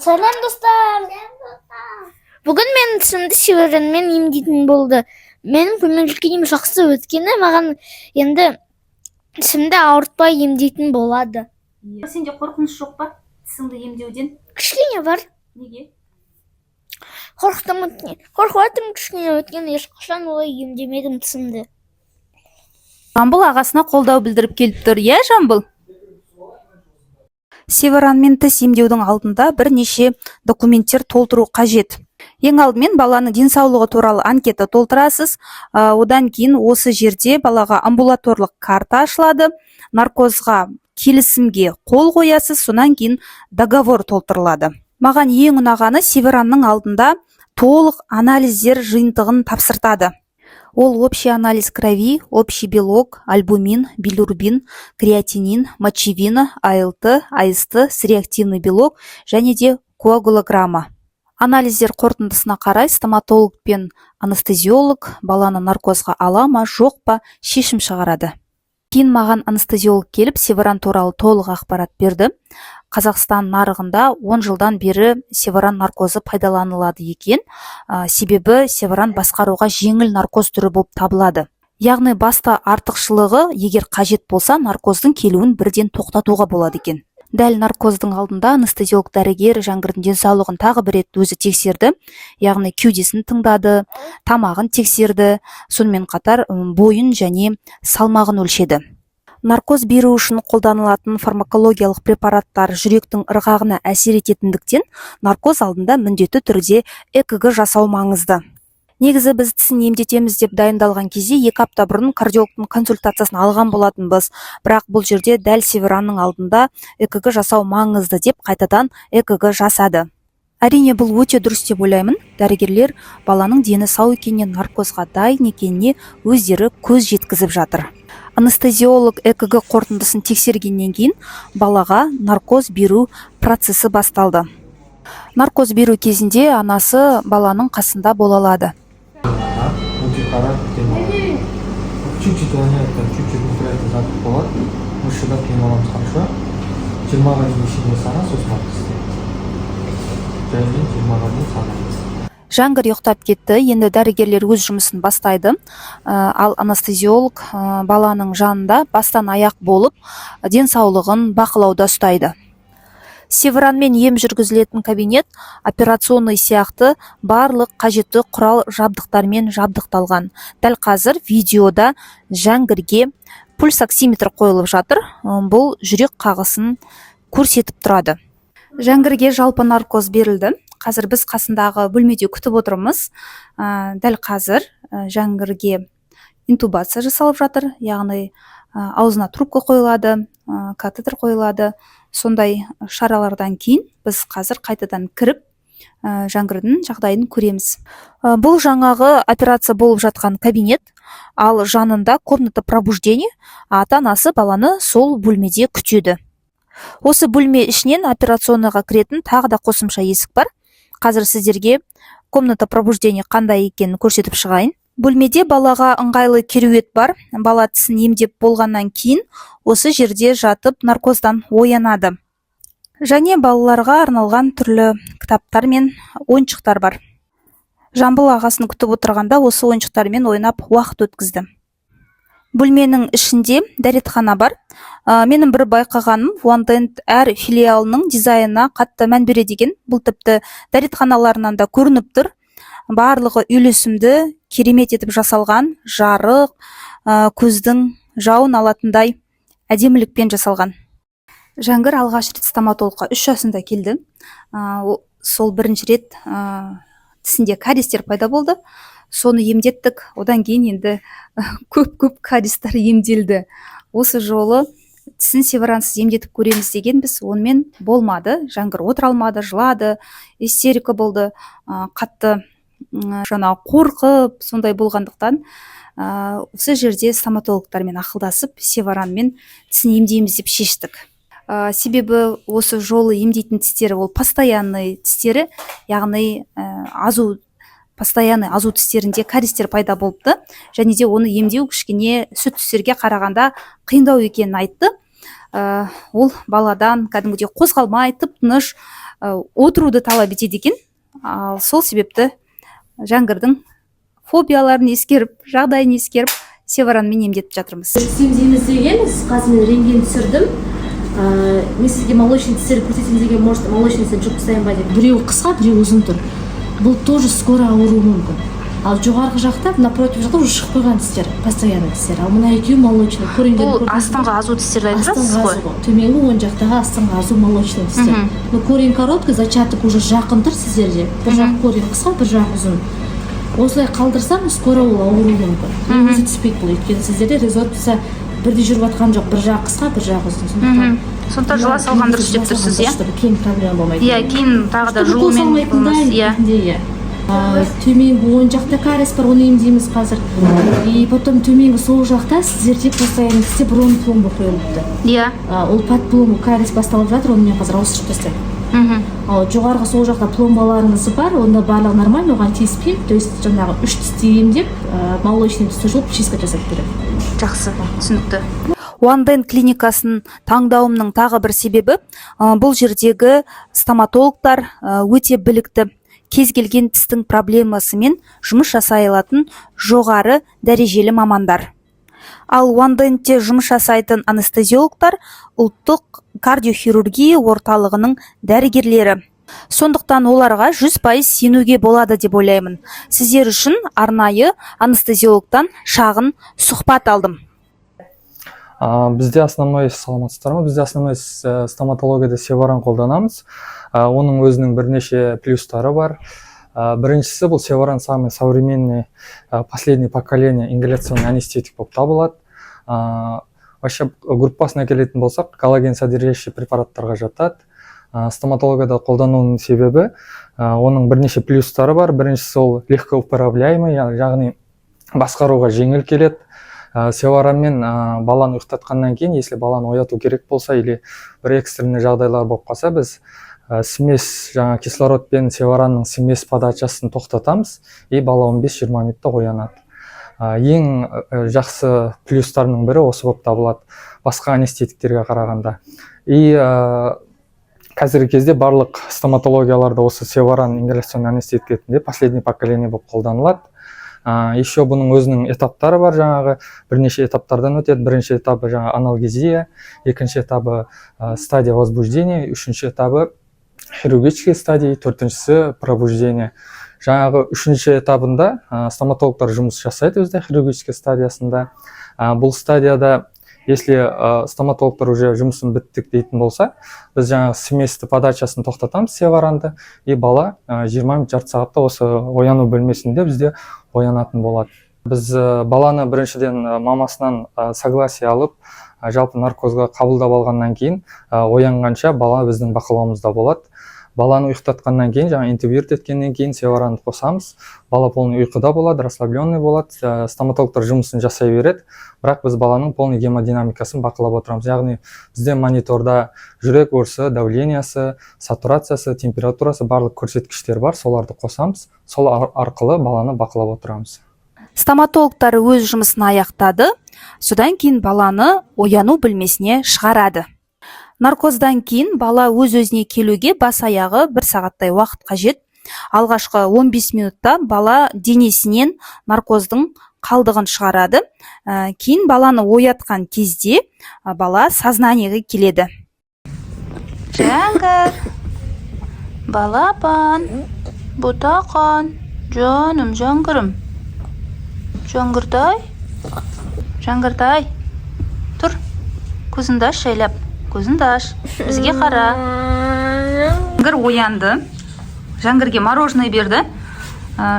Selam dostlar. Бүгін мен тісімді северінмен емдейтін болды. Менің көңіл-күйім жақсы өткені маған енді тісімді ауыртпай емдейтін болады. Сенде қорқыныш жоқ па тісіңді емдеуден? Кішкене бар. Неге? Қорқыватырмын кішкене, өйткені ешқашан олай емдемедім тісімді. Жамбыл ағасына қолдау білдіріп келіп тұр, иә Жамбыл? Северанмен тіс емдеудің алдында бірнеше документтер толтыру қажет. Ең алдымен баланың денсаулығы туралы анкета толтырасыз. Одан кейін осы жерде балаға амбулаторлық карта ашылады. Наркозға келісімге қол қоясыз, сонан кейін договор толтырылады. Маған ең ұнағаны Северанның алдында толық анализдер жиынтығын тапсыртады. Ол общий анализ крови, общий белок, альбумин, билирубин, креатинин, мочевина, АЛТ, АСТ, с-реактивный белок және де коагулограмма. Анализдер қорытындысына қарай стоматолог пен анестезиолог баланы наркозға ала ма, жоқ па шешім шығарады. Кейін маған анестезиолог келіп Северан туралы толық ақпарат берді. Қазақстан нарығында 10 жылдан бері Северан наркозы пайдаланылады екен. Себебі Северан басқаруға жеңіл наркоз түрі болып табылады. Яғни басты артықшылығы, егер қажет болса, наркоздың келуін бірден тоқтатуға болады екен. Дәл наркоздың алдында анестезиолог дәрігер Жаңгірдің денсаулығын тағы бір рет өзі тексерді. Яғни кеудесін тыңдады, тамағын тексерді, сонымен қатар бойын және салмағын өлшеді. Наркоз беру үшін қолданылатын фармакологиялық препараттар жүректің ырғағына әсер ететіндіктен наркоз алдында міндетті түрде ЭКГ жасау маңызды. Негізі біз тісін емдетеміз деп дайындалған кезде 2 апта бұрын кардиологтың консультациясын алған болатынбыз. Бірақ бұл жерде дәл Северанның алдында ЭКГ жасау маңызды деп қайтадан ЭКГ жасады. Әрине бұл өте дұрыс деп ойлаймын. Дәрігерлер баланың дені сау екеніне, наркозға дайын екеніне өздері көз жеткізіп жатыр. Анестезиолог ЭКГ қорытындысын тексергеннен кейін балаға наркоз беру процесі басталды. Наркоз беру кезінде анасы баланың қасында бола алады. Чуть-чуть неприятный запах болады. Мышцада киім аламыз хорошо. 20-ға дейін ішінде сана, сосын атысты. Жаймен 20-ға дейін санаймыз. Жаңгір ұйықтап кетті, енді дәрігерлер өз жұмысын бастайды. Ал анестезиолог баланың жанында бастан аяқ болып, денсаулығын бақылауда ұстайды. Северанмен ем жүргізілетін кабинет операционный сияқты барлық қажетті құрал жабдықтармен жабдықталған. Дәл қазір видеода Жаңгірге пульсоксиметр қойылып жатыр. Бұл жүрек қағысын көрсетіп тұрады. Жаңгірге жалпы наркоз берілді. Қазір біз қасындағы бөлмеде күтіп отырмыз. Дәл қазір Жаңгірге интубация жасалып жатыр. Яғни аузына трубка қойылады, катетер қойылады. Сондай шаралардан кейін біз қазір қайтадан кіріп Жаңгірдің жағдайын көреміз. Бұл жаңағы операция болып жатқан кабинет, ал жанында комната пробуждения, ата-анасы баланы сол бөлмеде күтеді. Осы бөлме ішінен операционныйға кіретін тағы да қосымша есік бар. Қазір сіздерге комната пробуждения қандай екенін көрсетіп шығайын. Бөлмеде балаға ыңғайлы кереует бар. Бала тісін емдеп болғаннан кейін осы жерде жатып наркоздан оянады. Және балаларға арналған түрлі кітаптар мен ойыншықтар бар. Жамбыл ағасын күтіп отырғанда осы ойыншықтармен ойнап уақыт өткізді. Бөлменің ішінде дәретхана бар. Менің бір байқағаным, OneDent әр филиалының дизайнына қатты мән береді екен. Бұл тіпті дәретханаларынан да көрініп тұр. Барлығы үйлесімді, керемет етіп жасалған, жарық, көздің жауын алатындай әдемілікпен жасалған. Жаңгір алғаш рет стоматологқа 3 жасында келді. Сол бірінші рет тісінде кариестер пайда болды. Соны емдеттік. Одан кейін енді көп кариестер емделді. Осы жолы тісін Северансыз емдетіп көреміз дегенбіз, онымен болмады. Жаңгір отыра алмады, жылады, истерика болды, қатты қорқып, сондай болғандықтан осы жерде стоматологтармен ақылдасып Северанмен тісін емдейміз деп шештік. Себебі осы жолы емдейтін тістері ол постоянный тістері, яғни постоянный азу тістерінде кариестер пайда болыпты, және де оны емдеу кішкене сүт тістерге қарағанда қиындау екенін айтты. Ол баладан кәдімгідей қозғалмай тып-тыныш отыруды талап етеді екен. Ал сол себепті Жаңгырдың фобияларын ескеріп, жағдайын ескеріп, Севаранмен емдетіп жатырмыз. Емдейміз дегенбіз, қазір мен рентген түсірдім. Мен сізге молочный тістерді көрсетейін деген, может, молочный тістерді жұлып тастайын ба деп. Біреуі қысқа, біреуі ұзын тұр. Бұл тоже скоро ауыруы мүмкін. Ал жоғарғы жақта, напротив жақта уже шығып қойған тістер, постоянный тістер. Ал мына екеуі молочный. Бұл астыңғы азу тістерді айтып жатсыз ғой? Төменгі оң жақтағы астыңғы азу молочный тістер. Но корень короткий, зачаток уже жақын тұр сіздерде. Бір жақ корень қысқа, бір жақ ұзын. Осылай қалдырсам, скоро ол ауыруы мүмкін. Өзі түспейді бұл, өйткені сіздерде резорбция бірде жүріп жатқан жоқ, бір жақ қысқа, бір жақ ұзын. Сондықтан жыла салған дұрыс деп тұрсыз, иә? Кейін проблема болмайды. Иә, кейін тағы да жылумен болмас, иә. Төменгі оң жақта кариес бар, оны емдейміз қазір. И потом төменгі сол жақта сіздерде постоянно тісте бронх пломба қойылыпты. Иә. Ол пат пломба кариес басталып жатыр, оны мен қазір ауыстырып тастаймын. Ал жоғарғы сол жақта пломбаларыңыз бар, онда барлығы нормально, оған тиіспеймін. То есть жаңағы 3 тісті емдеп, молочный тісті жұлып чистка жасап беремін. Жақсы, түсінікті. Уанден клиникасын таңдауымның тағы бір себебі, бұл жердегі стоматологтар өте білікті, кез келген тістің проблемасымен жұмыс жасай алатын жоғары дәрежелі мамандар. Ал Уанденте жұмыс жасайтын анестезиологтар ұлттық кардиохирургия орталығының дәрігерлері. Сондықтан оларға 100% сенуге болады деп ойлаймын. Сіздер үшін арнайы анестезиологтан шағын сұхбат алдым. Бізде основной, саламатсыздар ма? Бізде основной стоматологияда Севаран қолданамыз. Оның өзінің бірнеше плюстары бар. Біріншісі, бұл Севаран самый современный, последний поколение ингаляционный анестетик болып табылады. Вообще группасына келетін болсақ, коллаген содержащий препараттарға жатады. Стоматологияда қолдануының себебі, оның бірнеше плюстары бар. Біріншісі, ол легко управляемый, яғни басқаруға жеңіл келеді. Севаранмен баланы ұйықтатқаннан кейін, если баланы ояту керек болса, или бір экстренный жағдайлар болып қалса, біз смес, кислород пен Севаранның смес подачасын тоқтатамыз, и бала 15-20 минутта оянады. Ең жақсы плюстарының бірі осы болып табылады басқа анестетиктерге қарағанда. И қазіргі кезде барлық стоматологияларда осы Севаран ингаляционный анестетик ретінде последний поколение болып қолданылады. Еще бұның өзінің этаптары бар, жаңағы бірнеше этаптардан өтеді. Бірінші этабы жаңа аналгезия, екінші этабы стадия возбуждения, үшінші этабы хирургический стадия, төртіншісі пробуждение. Жаңағы үшінші этабында стоматологтар жұмыс жасайды өзде хирургический стадиясында. Бұл стадияда, если стоматологтар уже жұмысын біттік дейтін болса, біз жаңағы сместі подачасын тоқтатамыз Севаранды, и бала 20 минут жарты сағатта осы ояну бөлмесінде бізде оянатын болады. Біз баланы біріншіден мамасынан согласие алып, жалпы наркозға қабылдап алғаннан кейін оянғанша бала біздің бақылауымызда болады. Баланы ұйықтатқаннан кейін, жаңа интубировать еткеннен кейін Севаранды қосамыз. Бала полный ұйқыда болады, расслабленный болады, стоматологтар жұмысын жасай береді. Бірақ біз баланың полный гемодинамикасын бақылап отырамыз. Яғни бізде мониторда жүрек өрісі, давлениясы, сатурациясы, температурасы барлық көрсеткіштер бар, соларды қосамыз. Сол арқылы баланы бақылап отырамыз. Стоматологтар өз жұмысын аяқтады, содан кейін баланы ояну бөлмесіне шығарады. Наркоздан кейін бала өз-өзіне келуге бас аяғы 1 сағаттай уақыт қажет. Алғашқы 15 минутта бала денесінен наркоздың қалдығын шығарады. Кейін баланы оятқан кезде бала сознаниеге келеді. Жаңгыр, балапан, бұтақан, жаным, жаңгырым. Жаңгыртай, тұр, көзіңді аш шайлап. Көзіңді аш, бізге қара. Жаңгыр оянды. Жаңгырге мороженое берді,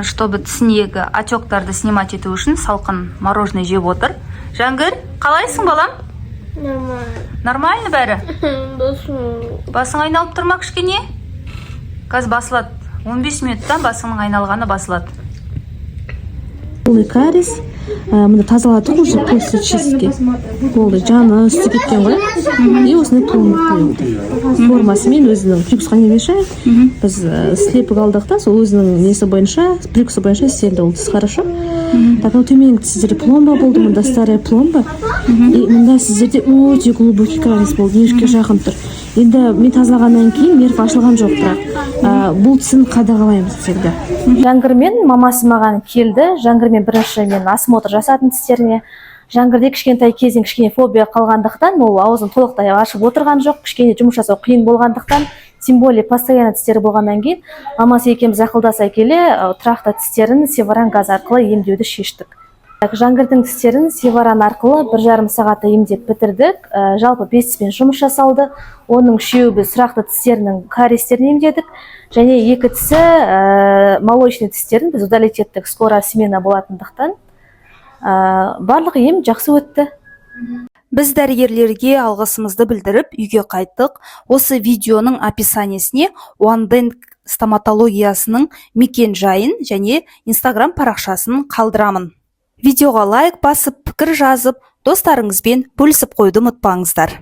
чтобы тісіндегі отектарды снимать ету үшін салқын мороженое жеп отыр. Жаңгыр, қалайсың балам? Нормально бәрі? Басың айналып тұрма кішкене? Қазір басылады. 15 минуттан басыңның айналғаны басылады. Бұл кариес, мұны тазалады уже после чистки. Болды, жаны үсті кеткен ғой. И осыны пломба қойылды. Формасымен өзінің прикусқа не мешает. Біз слепок алдық та, сол өзінің несі бойынша, прикусы бойынша істелді ол тіс хорошо. Так, төменгі сіздерде пломба болды, мұнда старая пломба. И мұнда сіздерде өте глубокий кариес болды, ешке жақын тұр. енді мен тазалағаннан кейін меріп ашылған жоқ, бірақ бұл тісін қадағалаймыз десек те. Жаңгырмен мамасы маған келді. Жаңгырмен бірінші мен осмотр жасадым тістеріне. Жаңгырде кішкентай кезден кішкене фобия қалғандықтан, ол аузын толықтай ашып отырған жоқ, кішкене жұмыс жасау қиын болғандықтан, тем более постоянно тістері болғаннан кейін, мамасы екеуміз ақылдаса келе, тұрақты тістерін севаран газ арқылы емдеуді шештік. Жаңгырдың тістерін севаран арқылы 1,5 сағатта емдеп бітірдік. Жалпы 5 тіспен жұмыс жасалды. Оның 3-еуі біз тұрақты тістерінің кариестерін емдедік. Және 2 тісі молочный тістерін біз удалить еттік, скоро смена болатындықтан. Барлық ем жақсы өтті. Біз дәрігерлерге алғысымызды білдіріп, үйге қайттық. Осы видеоның описаниесіне OneDent стоматологиясының мекен жайын және Instagram парақшасын қалдырамын. Видеоға лайк басып, пікір жазып, достарыңызбен бөлісіп қойды ұмытпаңыздар.